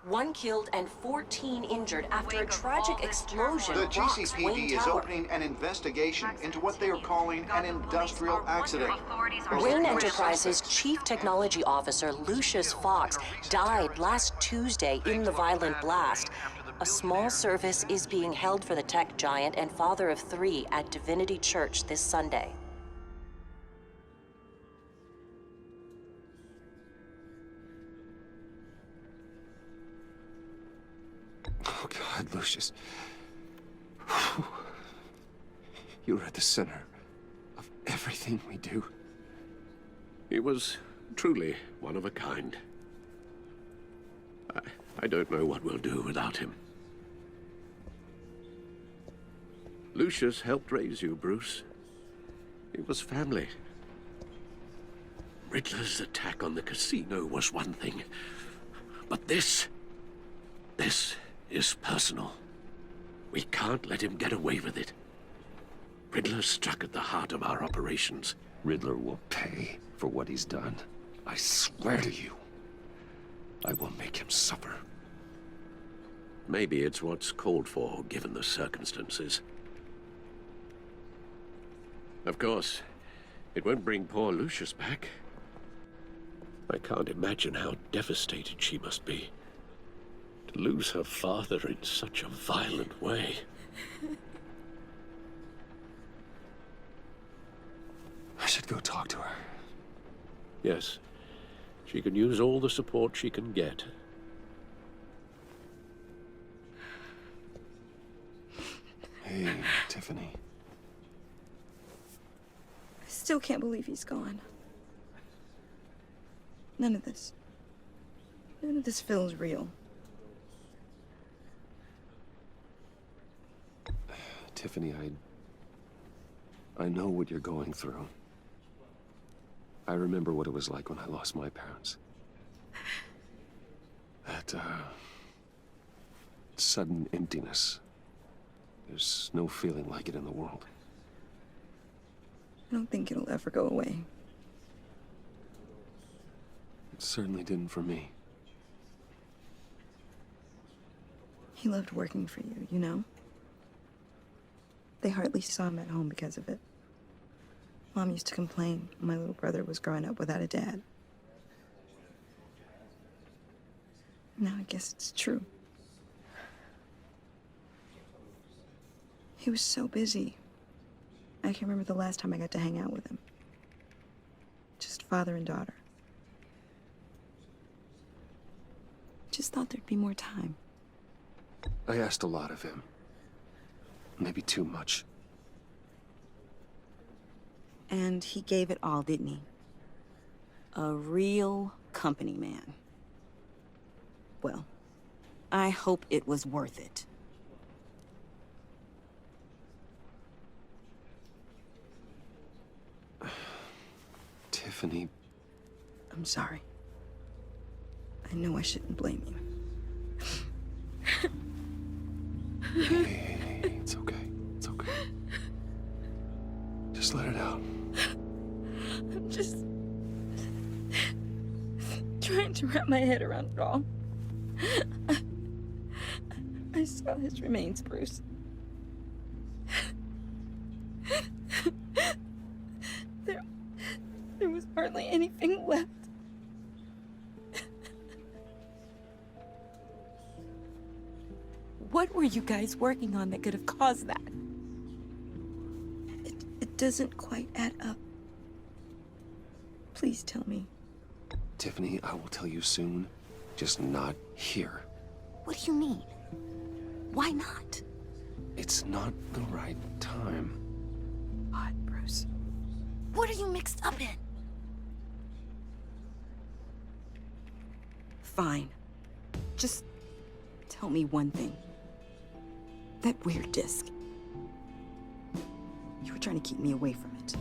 1 killed and 14 injured after a tragic explosion The rocks GCPD Wayne is Tower. opening an investigation into what they are calling an industrial accident. Wayne Enterprises' Chief Technology Officer Lucius Fox died last Tuesday in the violent blast. A small service is being held for the tech giant and father of 3 at Divinity Church this Sunday. Oh, God, Lucius. You're at the center of everything we do. He was truly one of a kind. I don't know what we'll do without him. Lucius helped raise you, Bruce. It was family. Riddler's attack on the casino was one thing, but this is personal. We can't let him get away with it. Riddler struck at the heart of our operations. Riddler will pay for what he's done. I swear to you, I will make him suffer. Maybe it's what's called for, given the circumstances. Of course, it won't bring poor Lucius back. I can't imagine how devastated she must be. To lose her father in such a violent way. I should go talk to her. Yes, she can use all the support she can get. Hey, Tiffany. I still can't believe he's gone. None of this feels real. Tiffany, I know what you're going through. I remember what it was like when I lost my parents. That, sudden emptiness. There's no feeling like it in the world. I don't think it'll ever go away. It certainly didn't for me. He loved working for you, you know? They hardly saw him at home because of it. Mom used to complain when my little brother was growing up without a dad. Now I guess it's true. He was so busy. I can't remember the last time I got to hang out with him. Just father and daughter. Just thought there'd be more time. I asked a lot of him. Maybe too much. And he gave it all, didn't he? A real company man. Well, I hope it was worth it. Tiffany. I'm sorry. I know I shouldn't blame you. Hey, it's okay. It's okay. Just let it out. I'm just trying to wrap my head around it all. I saw his remains, Bruce. There was hardly anything left. What were you guys working on that could have caused that? It doesn't quite add up. Please tell me. Tiffany, I will tell you soon. Just not here. What do you mean? Why not? It's not the right time. What, Bruce? What are you mixed up in? Fine. Just tell me one thing. That weird disc. You were trying to keep me away from it.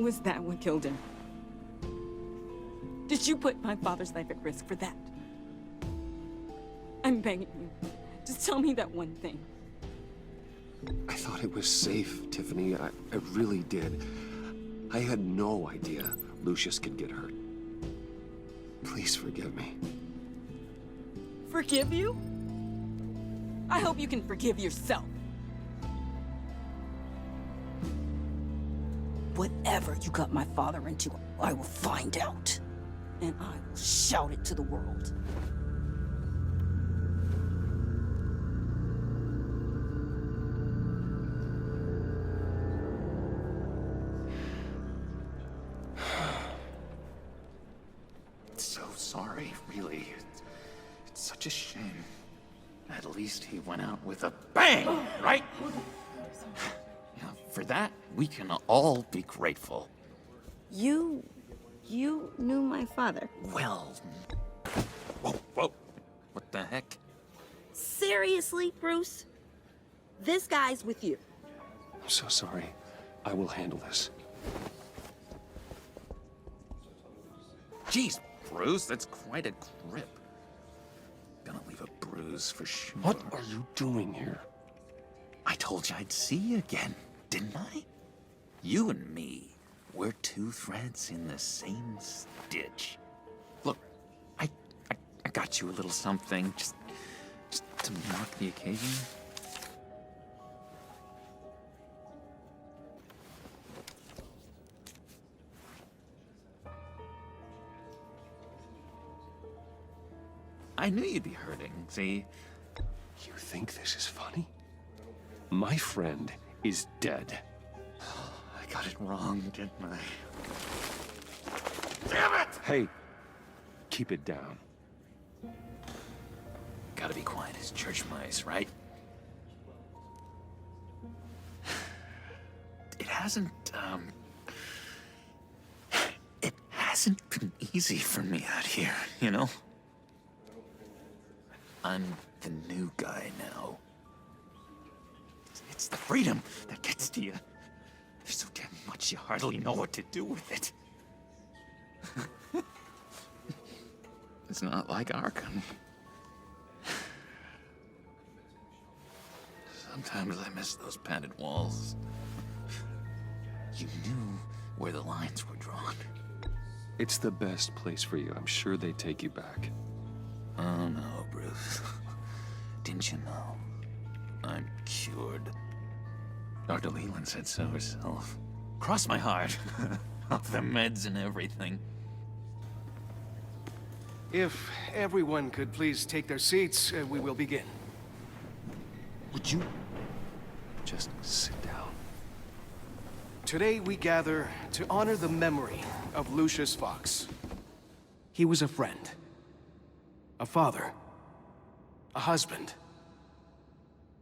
Was that what killed him? Did you put my father's life at risk for that? I'm begging you. Just tell me that one thing. I thought it was safe, Tiffany. I really did. I had no idea Lucius could get hurt. Please forgive me. forgive you? I hope you can forgive yourself. Whatever you got my father into, I will find out. And I will shout it to the world. So sorry, really. It's such a shame. At least he went out with a bang, right? Yeah, for that, we can all be grateful. You knew my father. Well... Whoa, whoa. What the heck? Seriously, Bruce? This guy's with you. I'm so sorry. I will handle this. Jeez, Bruce, that's quite a grip. Gonna leave a bruise for sure. What are you doing here? I told you I'd see you again, didn't I? You and me, we're two threads in the same stitch. Look, I got you a little something, just to mark the occasion. I knew you'd be hurting, see? You think this is funny? My friend is dead. I got it wrong, didn't I? Damn it! Hey, keep it down. Gotta be quiet as church mice, right? It hasn't been easy for me out here, you know? I'm the new guy now. It's the freedom that gets to you. There's so damn much you hardly know what to do with it. It's not like Arkham. Sometimes I miss those padded walls. You knew where the lines were drawn. It's the best place for you. I'm sure they take you back. Oh no, Bruce. Didn't you know? I'm cured. Dr. Leland said so herself. Cross my heart. Off the meds and everything. If everyone could please take their seats, we will begin. Would you just sit down? Today we gather to honor the memory of Lucius Fox. He was a friend, a father, a husband,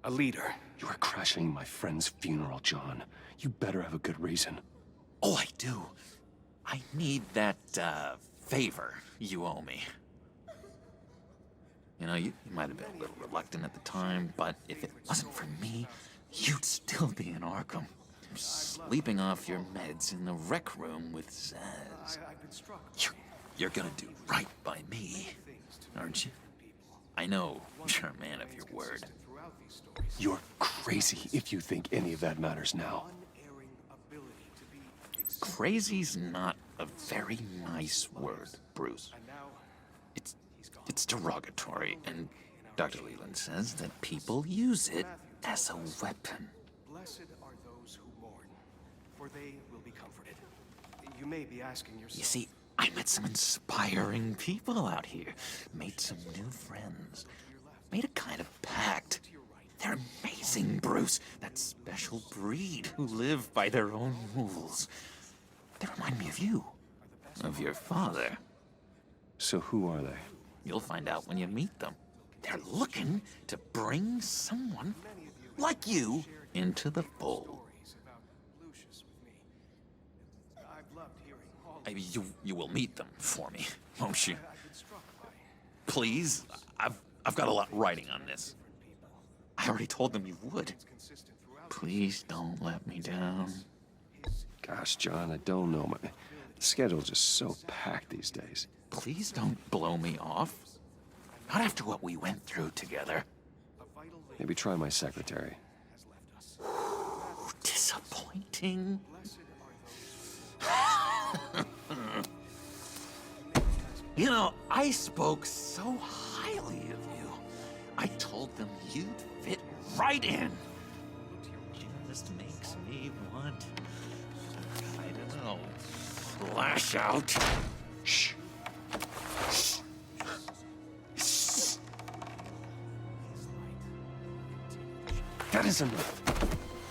a leader. You are crashing my friend's funeral, John. You better have a good reason. Oh, I do. I need that, favor you owe me. You know, you might have been a little reluctant at the time, but if it wasn't for me, you'd still be in Arkham. Sleeping off your meds in the rec room with Zaz. You're gonna do right by me, aren't you? I know you're a man of your word. You're crazy if you think any of that matters now. Crazy's not a very nice word, Bruce. It's derogatory, and Dr. Leland says that people use it as a weapon. Blessed are those who mourn, for they will be comforted. You may be asking yourself... You see, I met some inspiring people out here. Made some new friends. Made a kind of pact. They're amazing, Bruce. That special breed who live by their own rules. They remind me of you. Of your father. So who are they? You'll find out when you meet them. They're looking to bring someone like you into the fold. You will meet them for me, won't you? Please, I've got a lot riding on this. I already told them you would. Please don't let me down. Gosh, John, I don't know. My schedule's just so packed these days. Please don't blow me off. Not after what we went through together. Maybe try my secretary. Disappointing. You know, I spoke so highly of you. I told them you'd fit right in. Just makes me want, I don't know, lash out. Shh. That is enough.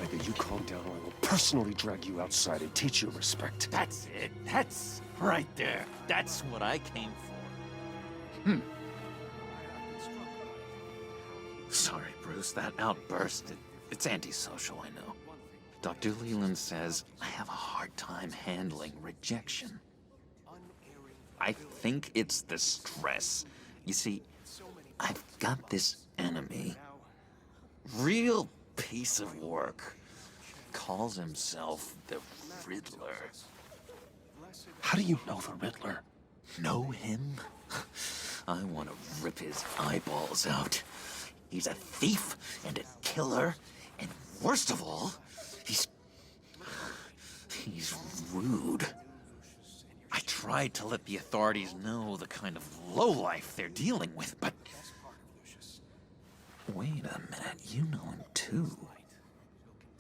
Either you calm down or I will personally drag you outside and teach you respect. That's it. That's right there. That's what I came for. Sorry, Bruce. That outburst, it's antisocial, I know. Dr. Leland says I have a hard time handling rejection. I think it's the stress. You see, I've got this enemy. Real piece of work. Calls himself the Riddler. How do you know the Riddler? Know him? I want to rip his eyeballs out. He's a thief and a killer, and worst of all, he's rude. I tried to let the authorities know the kind of lowlife they're dealing with, but... Wait a minute, you know him too.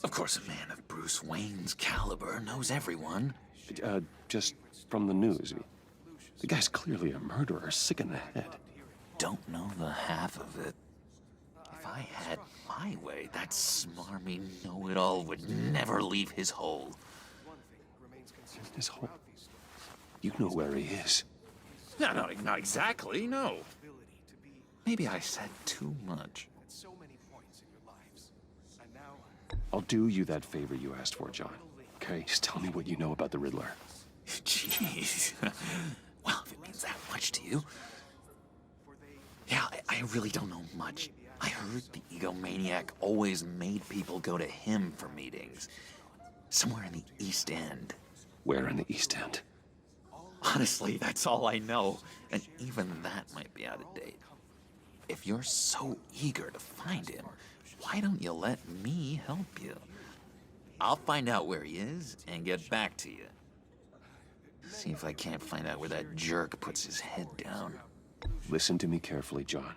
Of course, a man of Bruce Wayne's caliber knows everyone. Just from the news. The guy's clearly a murderer, sick in the head. Don't know the half of it. If I had my way, that smarmy know-it-all would never leave his hole. His hole? You know where he is. No, not exactly, no. Maybe I said too much. I'll do you that favor you asked for, John. Okay? Just tell me what you know about the Riddler. Jeez. Well, if it means that much to you. Yeah, I really don't know much. I heard the egomaniac always made people go to him for meetings. Somewhere in the East End. Where in the East End? Honestly, that's all I know. And even that might be out of date. If you're so eager to find him, why don't you let me help you? I'll find out where he is and get back to you. See if I can't find out where that jerk puts his head down. Listen to me carefully, John.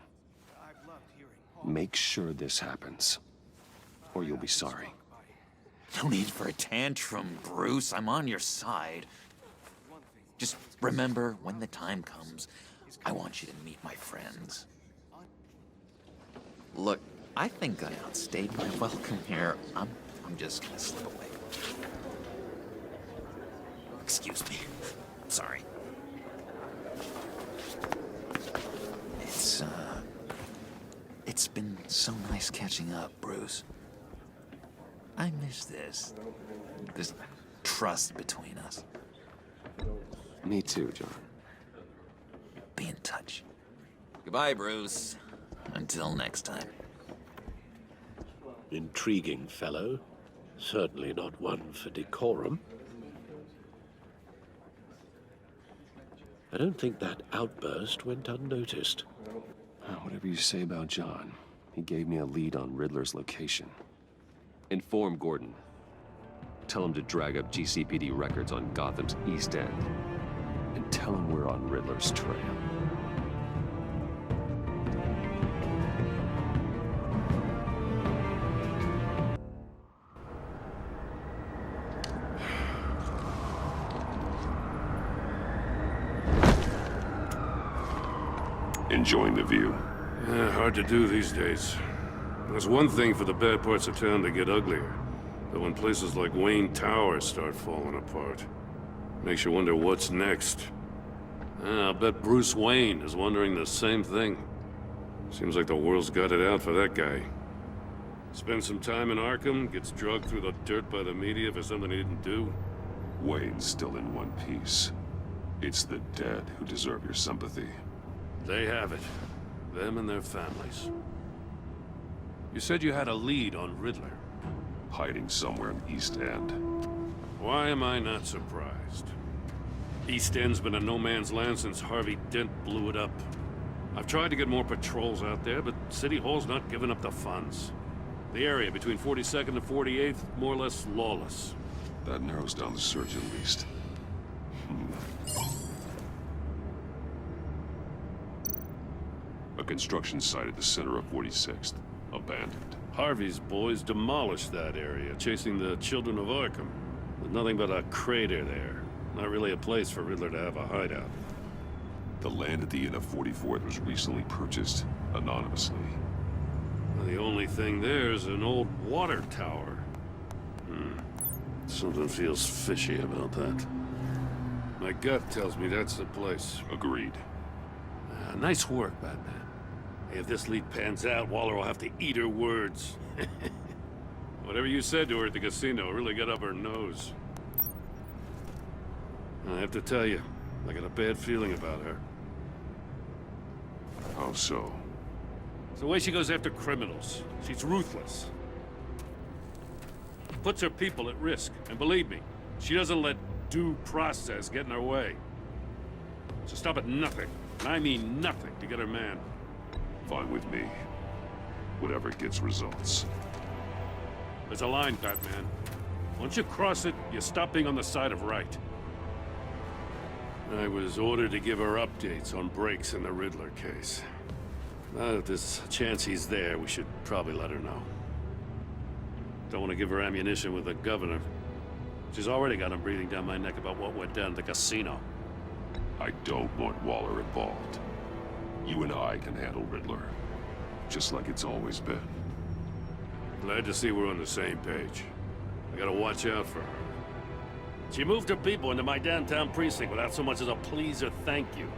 Make sure this happens, or you'll be sorry. No need for a tantrum, Bruce. I'm on your side. Just remember, when the time comes, I want you to meet my friends. Look, I think I outstayed my welcome here. I'm just gonna slip away. Excuse me. Sorry. It's been so nice catching up, Bruce. I miss this trust between us. Me too, John. Be in touch. Goodbye, Bruce. Until next time. Intriguing fellow. Certainly not one for decorum. I don't think that outburst went unnoticed. Whatever you say about John, he gave me a lead on Riddler's location. Inform Gordon. Tell him to drag up GCPD records on Gotham's East End. And tell him we're on Riddler's trail. Enjoying the view. Hard to do these days. There's one thing for the bad parts of town to get uglier. But when places like Wayne Tower start falling apart, makes you wonder what's next. I'll bet Bruce Wayne is wondering the same thing. Seems like the world's got it out for that guy. Spends some time in Arkham, gets drugged through the dirt by the media for something he didn't do. Wayne's still in one piece. It's the dead who deserve your sympathy. They have it. Them and their families. You said you had a lead on Riddler. Hiding somewhere in East End. Why am I not surprised? East End's been a no-man's land since Harvey Dent blew it up. I've tried to get more patrols out there, but City Hall's not giving up the funds. The area between 42nd and 48th, more or less lawless. That narrows down the search at least. A construction site at the center of 46th. Abandoned. Harvey's boys demolished that area, chasing the children of Arkham. There's nothing but a crater there. Not really a place for Riddler to have a hideout. The land at the end of 44th was recently purchased anonymously. Well, the only thing there is an old water tower. Something feels fishy about that. My gut tells me that's the place. Agreed. Nice work, Batman. Hey, if this lead pans out, Waller will have to eat her words. Whatever you said to her at the casino really got up her nose. I have to tell you, I got a bad feeling about her. How so? It's the way she goes after criminals. She's ruthless. Puts her people at risk. And believe me, she doesn't let due process get in her way. She'll stop at nothing, and I mean nothing, to get her man. Fine with me. Whatever gets results. There's a line, Batman. Once you cross it, you stop being on the side of right. I was ordered to give her updates on breaks in the Riddler case. Now, if there's a chance he's there, we should probably let her know. Don't want to give her ammunition with the governor. She's already got him breathing down my neck about what went down at the casino. I don't want Waller involved. You and I can handle Riddler. Just like it's always been. Glad to see we're on the same page. I gotta watch out for her. She moved her people into my downtown precinct without so much as a please or thank you.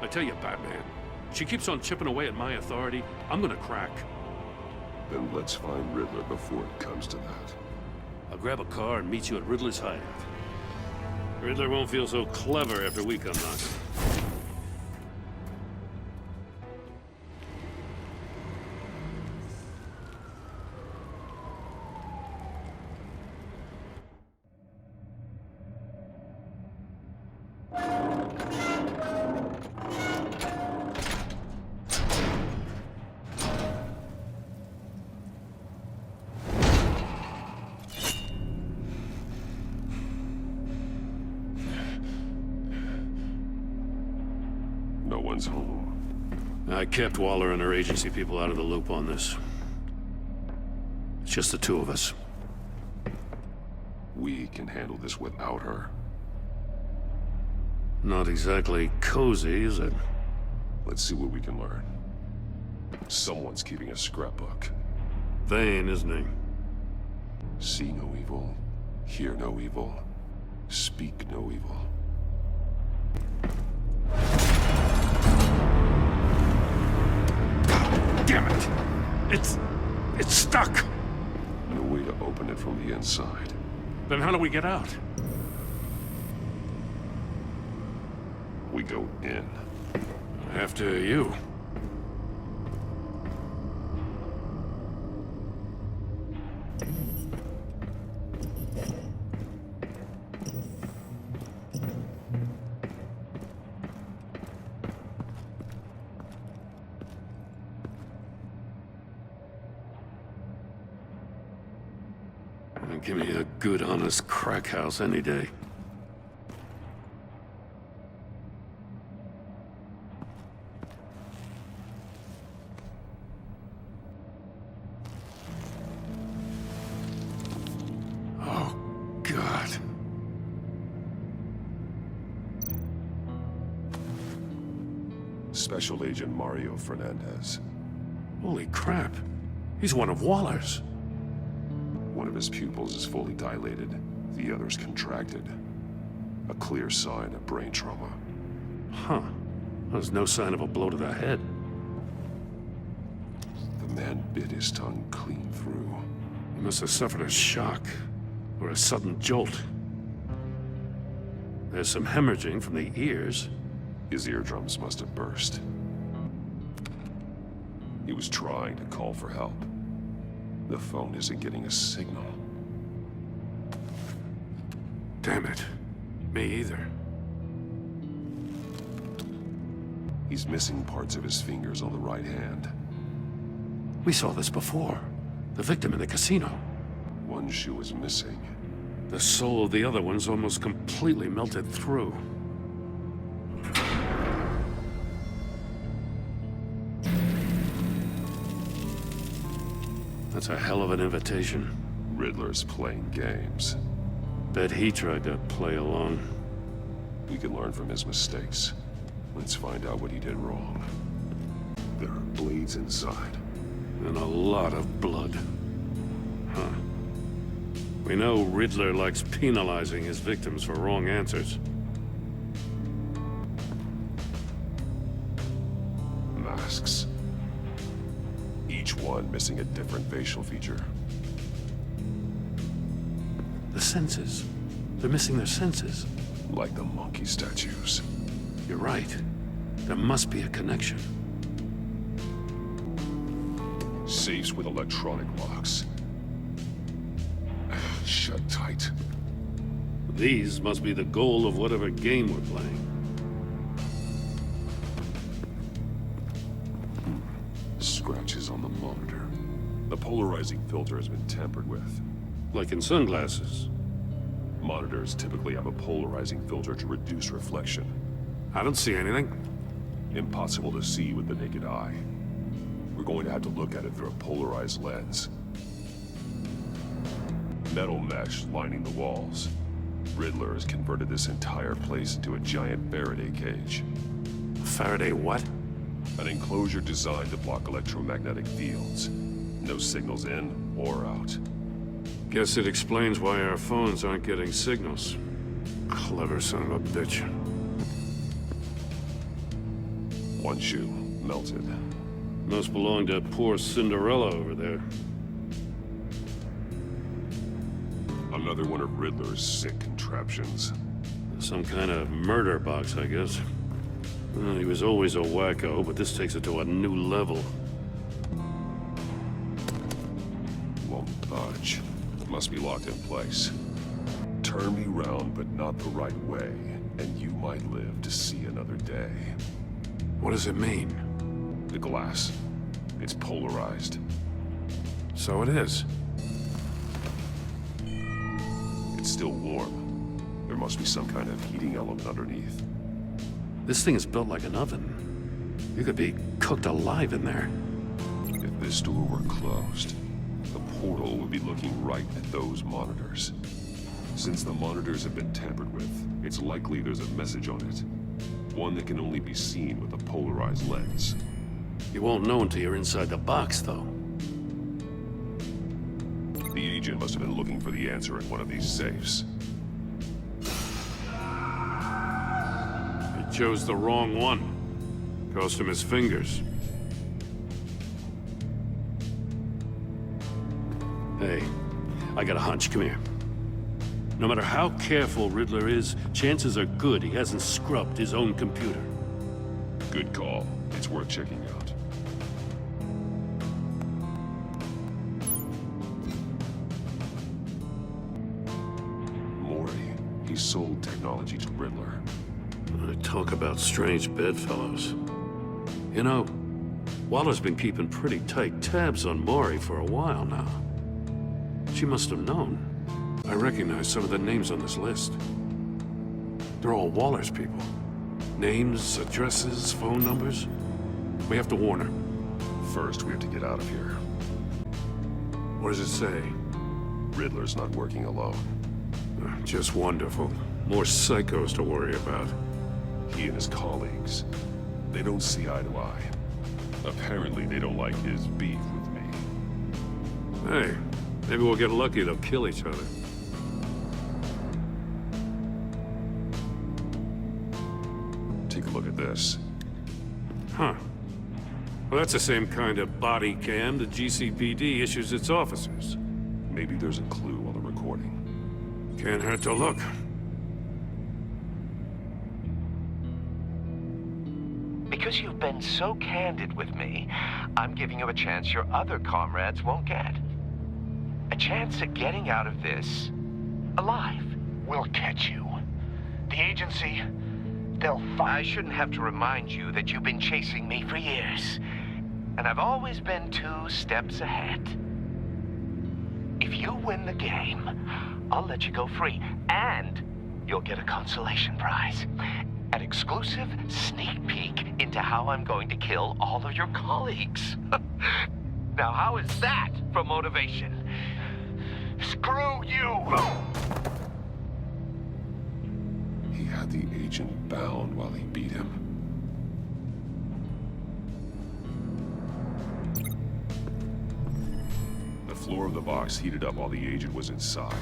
I tell you, Batman, she keeps on chipping away at my authority, I'm gonna crack. Then let's find Riddler before it comes to that. I'll grab a car and meet you at Riddler's hideout. Riddler won't feel so clever after we come knocking. No one's home. I kept Waller and her agency people out of the loop on this. It's just the two of us. We can handle this without her. Not exactly cozy, is it? Let's see what we can learn. Someone's keeping a scrapbook. Vain, isn't he? See no evil, hear no evil, speak no evil. Damn it! It's stuck! No way to open it from the inside. Then how do we get out? We go in. After you. Give me a good, honest crack house any day. Oh, God. Special Agent Mario Fernandez. Holy crap. He's one of Waller's. One of his pupils is fully dilated, the other's contracted. A clear sign of brain trauma. Huh. There's no sign of a blow to the head. The man bit his tongue clean through. He must have suffered a shock, or a sudden jolt. There's some hemorrhaging from the ears. His eardrums must have burst. He was trying to call for help. The phone isn't getting a signal. Damn it. Me either. He's missing parts of his fingers on the right hand. We saw this before. The victim in the casino. One shoe is missing. The soul of the other one's almost completely melted through. That's a hell of an invitation. Riddler's playing games. Bet he tried to play along. We can learn from his mistakes. Let's find out what he did wrong. There are blades inside. And a lot of blood. Huh. We know Riddler likes penalizing his victims for wrong answers. Masks. Each one missing a different facial feature. The senses. They're missing their senses. Like the monkey statues. You're right. There must be a connection. Safes with electronic locks. Shut tight. These must be the goal of whatever game we're playing. Scratches on the monitor. The polarizing filter has been tampered with. Like in sunglasses. Monitors typically have a polarizing filter to reduce reflection. I don't see anything. Impossible to see with the naked eye. We're going to have to look at it through a polarized lens. Metal mesh lining the walls. Riddler has converted this entire place into a giant Faraday cage. Faraday what? An enclosure designed to block electromagnetic fields. No signals in or out. Guess it explains why our phones aren't getting signals. Clever son of a bitch. One shoe, melted. Must belong to poor Cinderella over there. Another one of Riddler's sick contraptions. Some kind of murder box, I guess. Well, he was always a wacko, but this takes it to a new level. Won't budge. Must be locked in place. Turn me round, but not the right way, and you might live to see another day. What does it mean? The glass. It's polarized. So it is. It's still warm. There must be some kind of heating element underneath. This thing is built like an oven. You could be cooked alive in there. If this door were closed, the portal would be looking right at those monitors. Since the monitors have been tampered with, it's likely there's a message on it. One that can only be seen with a polarized lens. You won't know until you're inside the box, though. The agent must have been looking for the answer in one of these safes. He chose the wrong one. Cost him his fingers. Hey, I got a hunch. Come here. No matter how careful Riddler is, chances are good he hasn't scrubbed his own computer. Good call. It's worth checking out. He sold technology to Riddler. Talk about strange bedfellows. You know, Waller's been keeping pretty tight tabs on Maury for a while now. She must have known. I recognize some of the names on this list. They're all Waller's people. Names, addresses, phone numbers. We have to warn her. First, we have to get out of here. What does it say? Riddler's not working alone. Just wonderful. More psychos to worry about. He and his colleagues, they don't see eye to eye. Apparently, they don't like his beef with me. Hey, maybe we'll get lucky. They'll kill each other. Take a look at this. Huh. Well, that's the same kind of body cam the GCPD issues its officers. Maybe there's a clue on the recording. Can't hurt to look. Because you've been so candid with me, I'm giving you a chance your other comrades won't get. A chance at getting out of this alive. We'll catch you. The agency, they'll find... I shouldn't have to remind you that you've been chasing me for years. And I've always been 2 steps ahead. If you win the game, I'll let you go free, and you'll get a consolation prize. An exclusive sneak peek into how I'm going to kill all of your colleagues. Now, how is that for motivation? Screw you! He had the agent bound while he beat him. The floor of the box heated up while the agent was inside.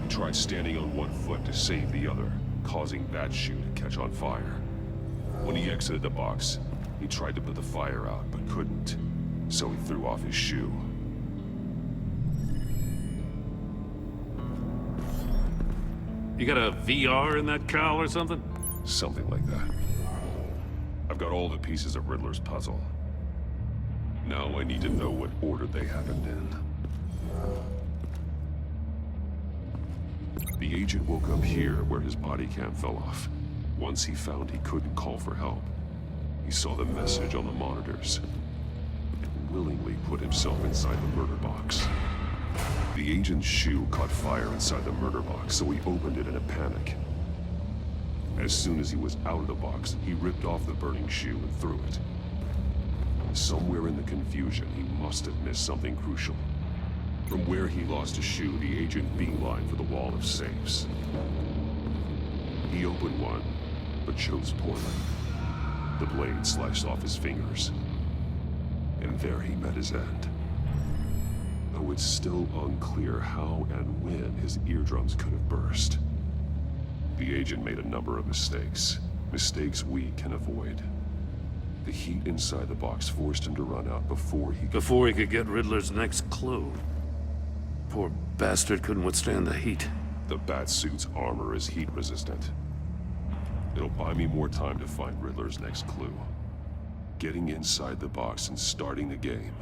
He tried standing on one foot to save the other, causing that shoe to catch on fire. When he exited the box, he tried to put the fire out, but couldn't, so he threw off his shoe. You got a VR in that cowl or something? Something like that. I've got all the pieces of Riddler's puzzle. Now I need to know what order they happened in. The agent woke up here where his body cam fell off. Once he found he couldn't call for help, he saw the message on the monitors and willingly put himself inside the murder box. The agent's shoe caught fire inside the murder box, so he opened it in a panic. As soon as he was out of the box, he ripped off the burning shoe and threw it. Somewhere in the confusion, he must have missed something crucial. From where he lost a shoe, the agent beelined for the wall of safes. He opened one, but chose poorly. The blade sliced off his fingers. And there he met his end. Though it's still unclear how and when his eardrums could have burst. The agent made a number of mistakes. Mistakes we can avoid. The heat inside the box forced him to run out before he could get Riddler's next clue. Poor bastard couldn't withstand the heat. The Batsuit's armor is heat resistant. It'll buy me more time to find Riddler's next clue. Getting inside the box and starting the game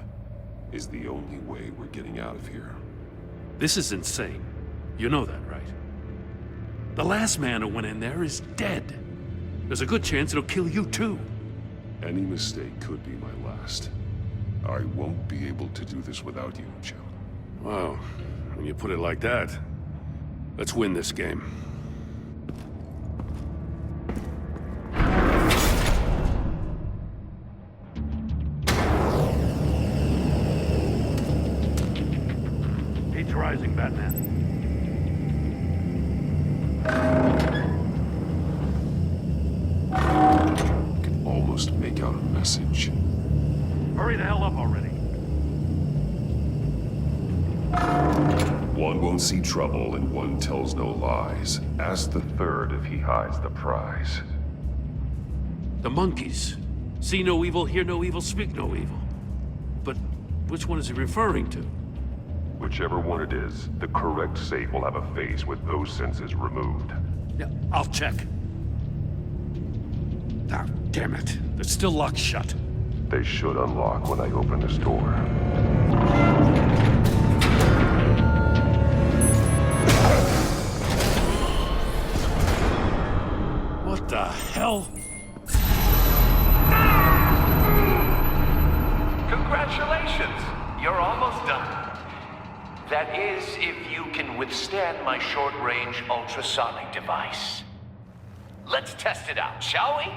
is the only way we're getting out of here. This is insane. You know that, right? The last man who went in there is dead. There's a good chance it'll kill you too. Any mistake could be my last. I won't be able to do this without you, Jim. Wow, when you put it like that, let's win this game. Heat's rising, Batman. I can almost make out a message. Hurry the hell up already. One won't see trouble and one tells no lies. Ask the third if he hides the prize. The monkeys. See no evil, hear no evil, speak no evil. But which one is he referring to? Whichever one it is, the correct safe will have a face with those senses removed. Yeah, I'll check. Ah, damn it. They're still locked shut. They should unlock when I open this door. What the hell? Congratulations! You're almost done. That is, if you can withstand my short-range ultrasonic device. Let's test it out, shall we?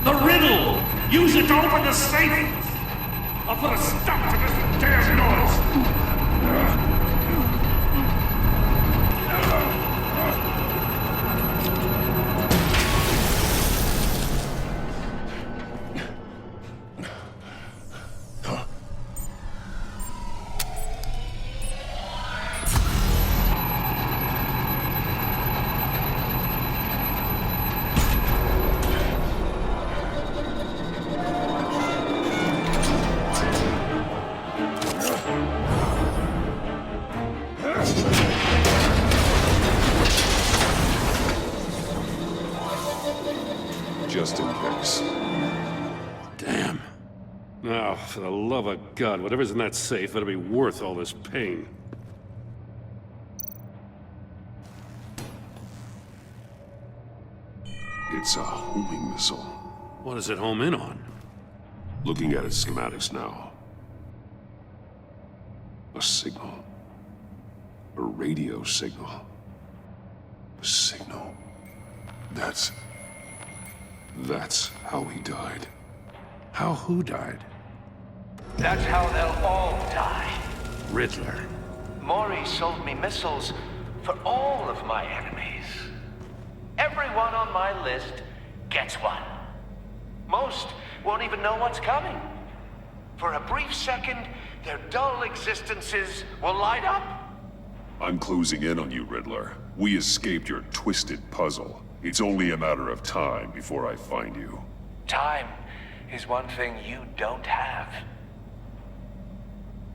The riddle! Use it to open the safe! I'll put a stop to this damn noise! Just in case. Damn. Now, for the love of God, whatever's in that safe better be worth all this pain. It's a homing missile. What does it home in on? Looking at its schematics now. A signal. A radio signal. A signal. That's That's how he died. How who died? That's how they'll all die. Riddler. Maury sold me missiles for all of my enemies. Everyone on my list gets one. Most won't even know what's coming. For a brief second, their dull existences will light up. I'm closing in on you, Riddler. We escaped your twisted puzzle. It's only a matter of time before I find you. Time is one thing you don't have.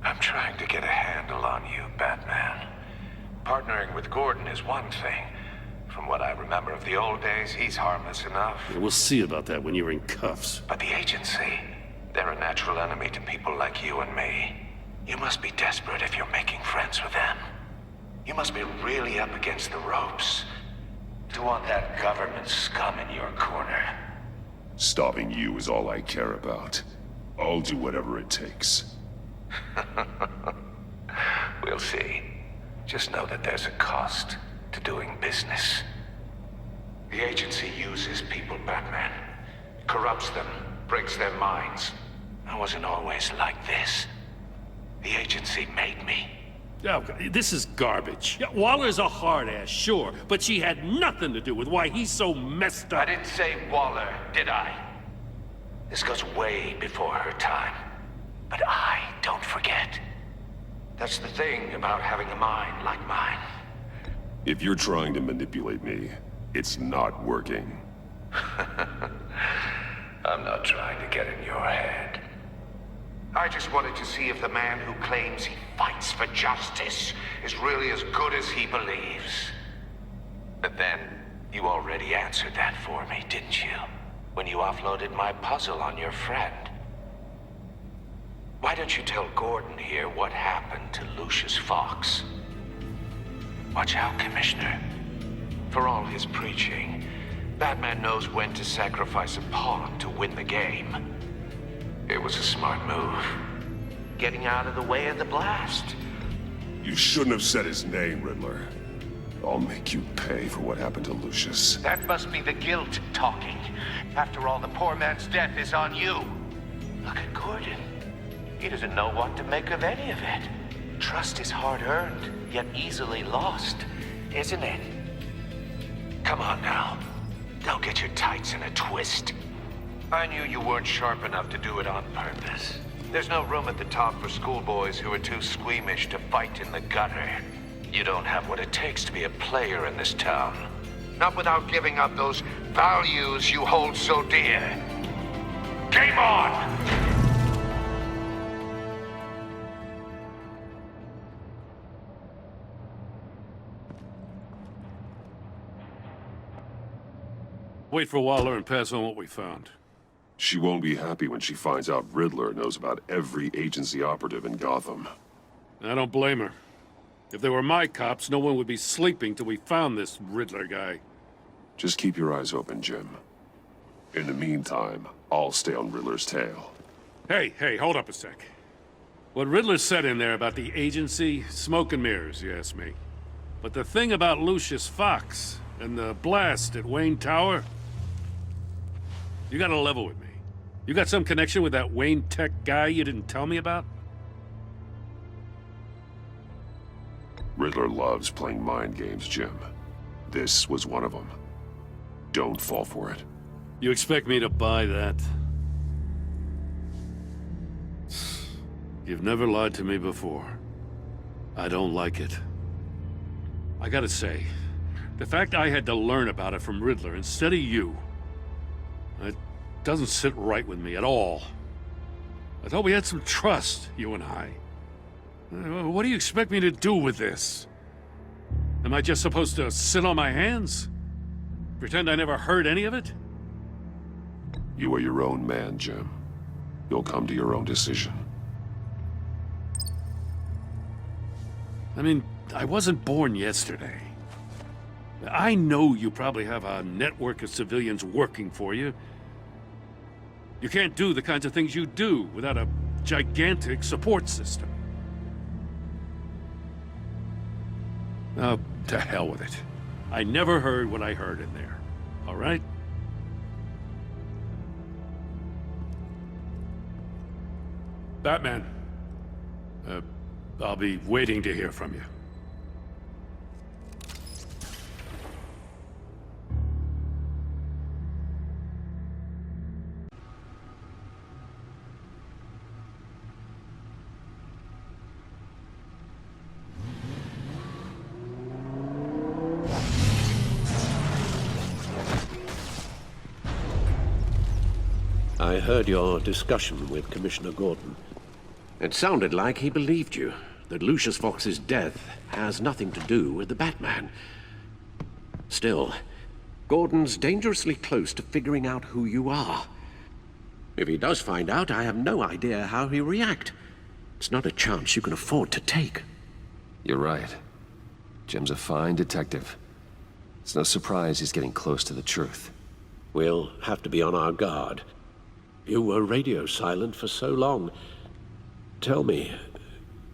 I'm trying to get a handle on you, Batman. Partnering with Gordon is one thing. From what I remember of the old days, he's harmless enough. Yeah, we'll see about that when you're in cuffs. But the agency, they're a natural enemy to people like you and me. You must be desperate if you're making friends with them. You must be really up against the ropes to want that government scum in your corner. Stopping you is all I care about. I'll do whatever it takes. We'll see. Just know that there's a cost to doing business. The agency uses people, Batman. Corrupts them, breaks their minds. I wasn't always like this. The agency made me. Oh, this is garbage. Yeah, Waller's a hard-ass, sure, but she had nothing to do with why he's so messed up. I didn't say Waller, did I? This goes way before her time. But I don't forget. That's the thing about having a mind like mine. If you're trying to manipulate me, it's not working. I'm not trying to get in your head. I just wanted to see if the man who claims he fights for justice is really as good as he believes. But then, you already answered that for me, didn't you? When you offloaded my puzzle on your friend. Why don't you tell Gordon here what happened to Lucius Fox? Watch out, Commissioner. For all his preaching, Batman knows when to sacrifice a pawn to win the game. It was a smart move. Getting out of the way of the blast. You shouldn't have said his name, Riddler. I'll make you pay for what happened to Lucius. That must be the guilt talking. After all, the poor man's death is on you. Look at Gordon. He doesn't know what to make of any of it. Trust is hard-earned, yet easily lost, isn't it? Come on now. Don't get your tights in a twist. I knew you weren't sharp enough to do it on purpose. There's no room at the top for schoolboys who are too squeamish to fight in the gutter. You don't have what it takes to be a player in this town. Not without giving up those values you hold so dear. Game on! Wait for Waller and pass on what we found. She won't be happy when she finds out Riddler knows about every agency operative in Gotham. I don't blame her. If they were my cops, no one would be sleeping till we found this Riddler guy. Just keep your eyes open, Jim. In the meantime, I'll stay on Riddler's tail. Hey, hold up a sec. What Riddler said in there about the agency, smoke and mirrors, you ask me. But the thing about Lucius Fox and the blast at Wayne Tower, you gotta level with me. You got some connection with that Wayne Tech guy you didn't tell me about? Riddler loves playing mind games, Jim. This was one of them. Don't fall for it. You expect me to buy that? You've never lied to me before. I don't like it. I gotta say, the fact I had to learn about it from Riddler instead of you, it doesn't sit right with me at all. I thought we had some trust, you and I. What do you expect me to do with this? Am I just supposed to sit on my hands? Pretend I never heard any of it? You are your own man, Jim. You'll come to your own decision. I mean, I wasn't born yesterday. I know you probably have a network of civilians working for you. You can't do the kinds of things you do without a gigantic support system. Oh, to hell with it. I never heard what I heard in there. All right? Batman. I'll be waiting to hear from you. I heard your discussion with Commissioner Gordon. It sounded like he believed you, that Lucius Fox's death has nothing to do with the Batman. Still, Gordon's dangerously close to figuring out who you are. If he does find out, I have no idea how he'll react. It's not a chance you can afford to take. You're right. Jim's a fine detective. It's no surprise he's getting close to the truth. We'll have to be on our guard. You were radio silent for so long. Tell me,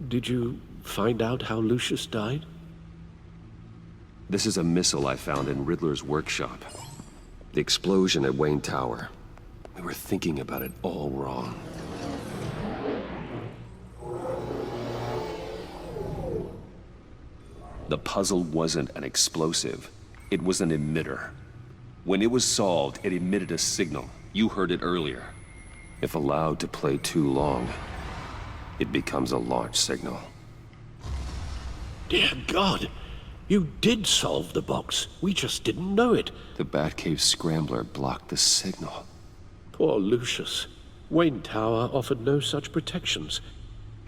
did you find out how Lucius died? This is a missile I found in Riddler's workshop. The explosion at Wayne Tower. We were thinking about it all wrong. The puzzle wasn't an explosive. It was an emitter. When it was solved, it emitted a signal. You heard it earlier. If allowed to play too long, it becomes a launch signal. Dear God! You did solve the box. We just didn't know it. The Batcave scrambler blocked the signal. Poor Lucius. Wayne Tower offered no such protections.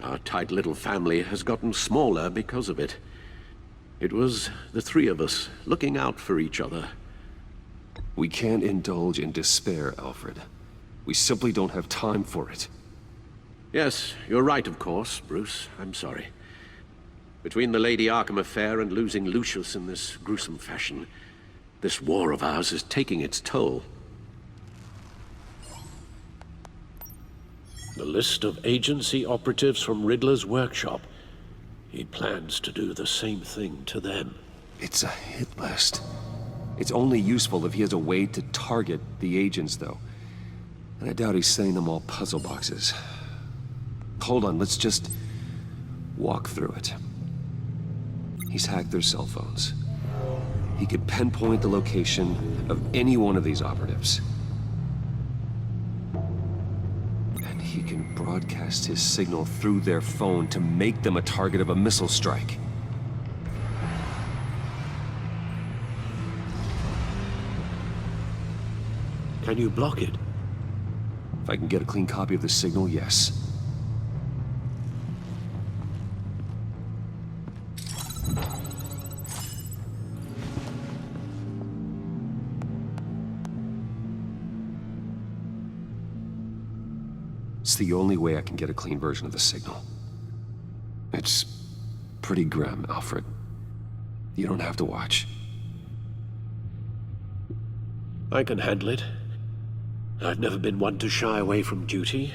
Our tight little family has gotten smaller because of it. It was the three of us looking out for each other. We can't indulge in despair, Alfred. We simply don't have time for it. Yes, you're right, of course, Bruce. I'm sorry. Between the Lady Arkham affair and losing Lucius in this gruesome fashion, this war of ours is taking its toll. The list of agency operatives from Riddler's workshop. He plans to do the same thing to them. It's a hit list. It's only useful if he has a way to target the agents, though. And I doubt he's sending them all puzzle boxes. Hold on, let's just walk through it. He's hacked their cell phones. He could pinpoint the location of any one of these operatives. And he can broadcast his signal through their phone to make them a target of a missile strike. Can you block it? If I can get a clean copy of the signal, yes. It's the only way I can get a clean version of the signal. It's pretty grim, Alfred. You don't have to watch. I can handle it. I've never been one to shy away from duty,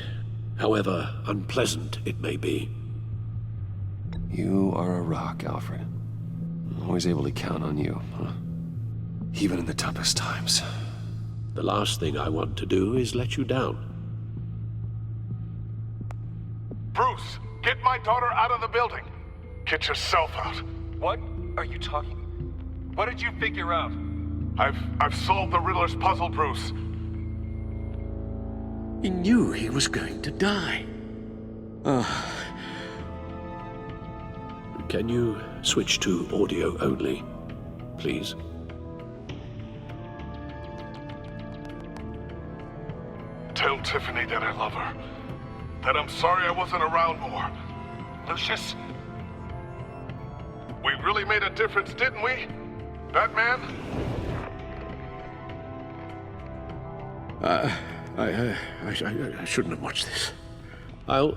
however unpleasant it may be. You are a rock, Alfred. I'm always able to count on you, huh? Even in the toughest times. The last thing I want to do is let you down. Bruce, get my daughter out of the building. Get yourself out. What are you talking? What did you figure out? I've solved the Riddler's puzzle, Bruce. He knew he was going to die. Can you switch to audio only, please? Tell Tiffany that I love her. That I'm sorry I wasn't around more. Lucius? We really made a difference, didn't we? Batman? I shouldn't have watched this. I'll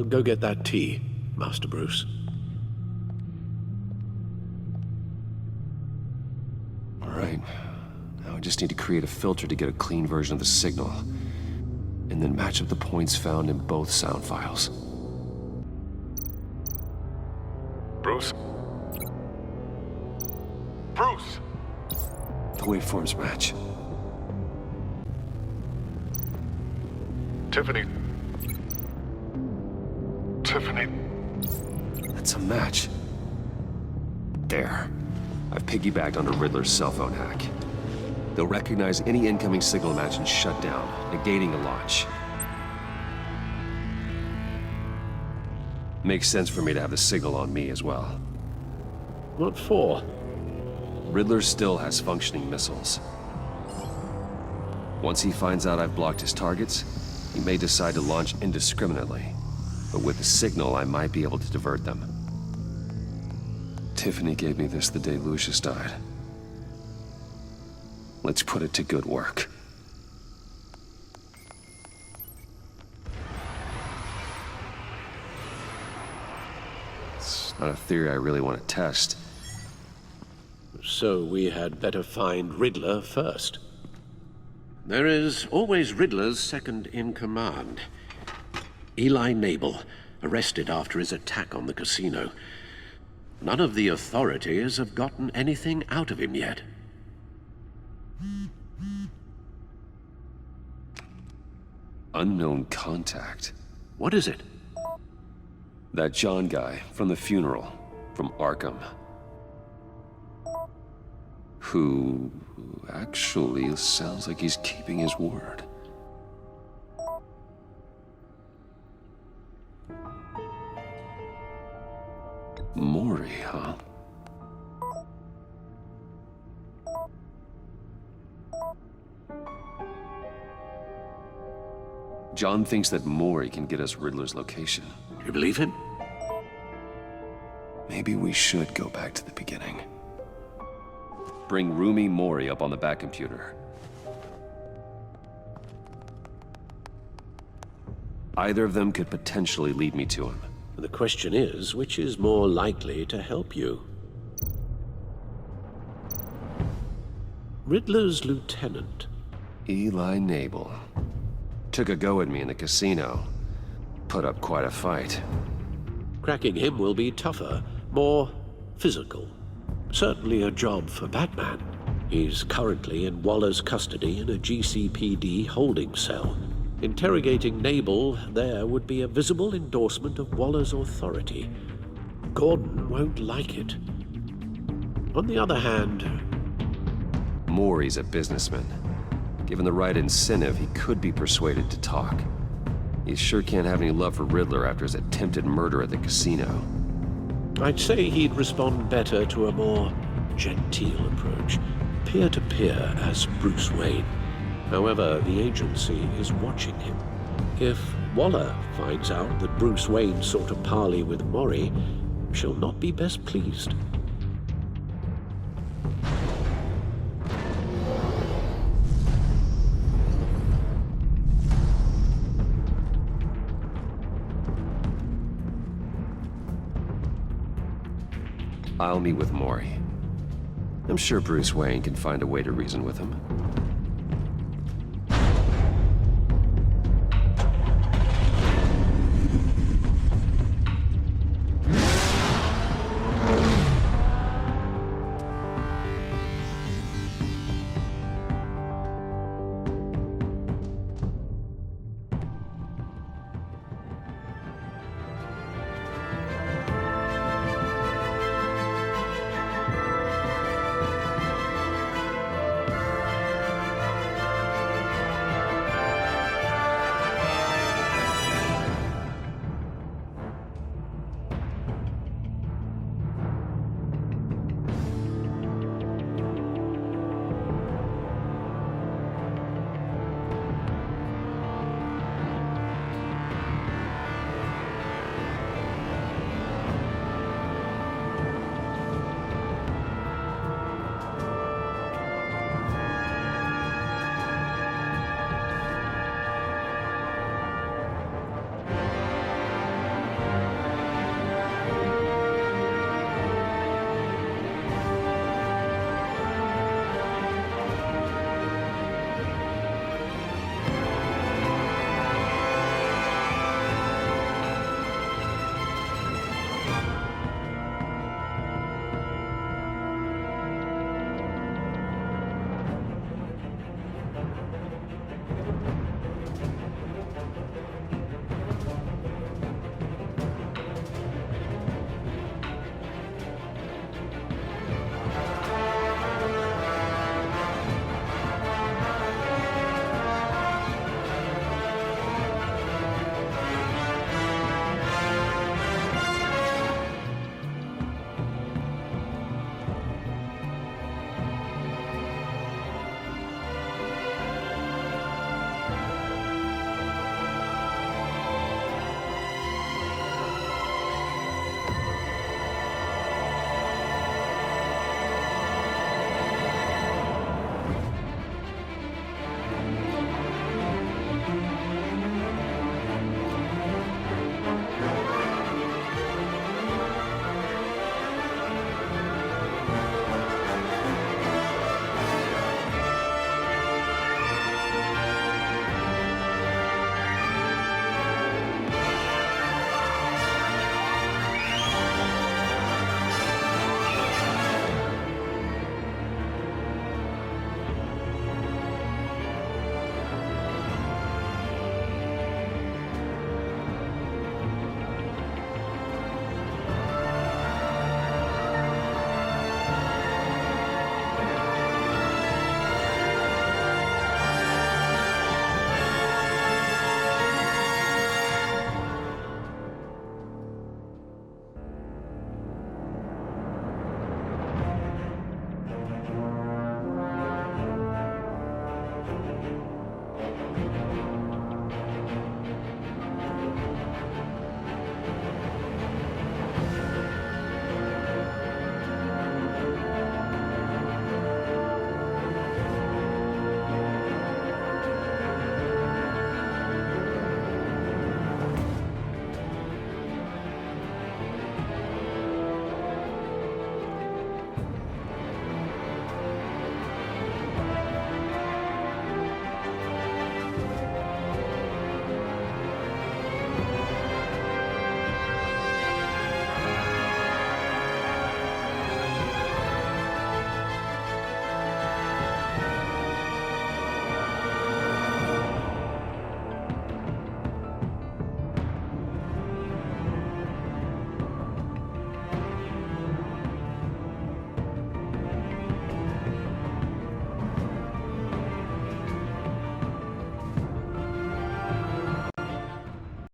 go get that tea, Master Bruce. All right. Now I just need to create a filter to get a clean version of the signal. And then match up the points found in both sound files. Bruce? Bruce! The waveforms match. Tiffany, Tiffany. That's a match. There. I've piggybacked onto Riddler's cell phone hack. They'll recognize any incoming signal match and shut down, negating a launch. Makes sense for me to have the signal on me as well. What for? Riddler still has functioning missiles. Once he finds out I've blocked his targets, he may decide to launch indiscriminately. But with the signal, I might be able to divert them. Tiffany gave me this the day Lucius died. Let's put it to good work. It's not a theory I really want to test. So we had better find Riddler first. There is always Riddler's second in command. Eli Nabel, arrested after his attack on the casino. None of the authorities have gotten anything out of him yet. Unknown contact. What is it? That John guy from the funeral, from Arkham. Who actually sounds like he's keeping his word. Maury, huh? John thinks that Maury can get us Riddler's location. You believe him? Maybe we should go back to the beginning. Bring Rumi Mori up on the back computer. Either of them could potentially lead me to him. The question is, which is more likely to help you? Riddler's lieutenant. Eli Nabel. Took a go at me in the casino. Put up quite a fight. Cracking him will be tougher, more physical. Certainly a job for Batman. He's currently in Waller's custody in a GCPD holding cell. Interrogating Nabel there would be a visible endorsement of Waller's authority. Gordon won't like it. On the other hand... Maury's a businessman. Given the right incentive, he could be persuaded to talk. He sure can't have any love for Riddler after his attempted murder at the casino. I'd say he'd respond better to a more genteel approach. Peer-to-peer as Bruce Wayne. However, the agency is watching him. If Waller finds out that Bruce Wayne sought a parley with Mori, she'll not be best pleased. I'll meet with Mori. I'm sure Bruce Wayne can find a way to reason with him.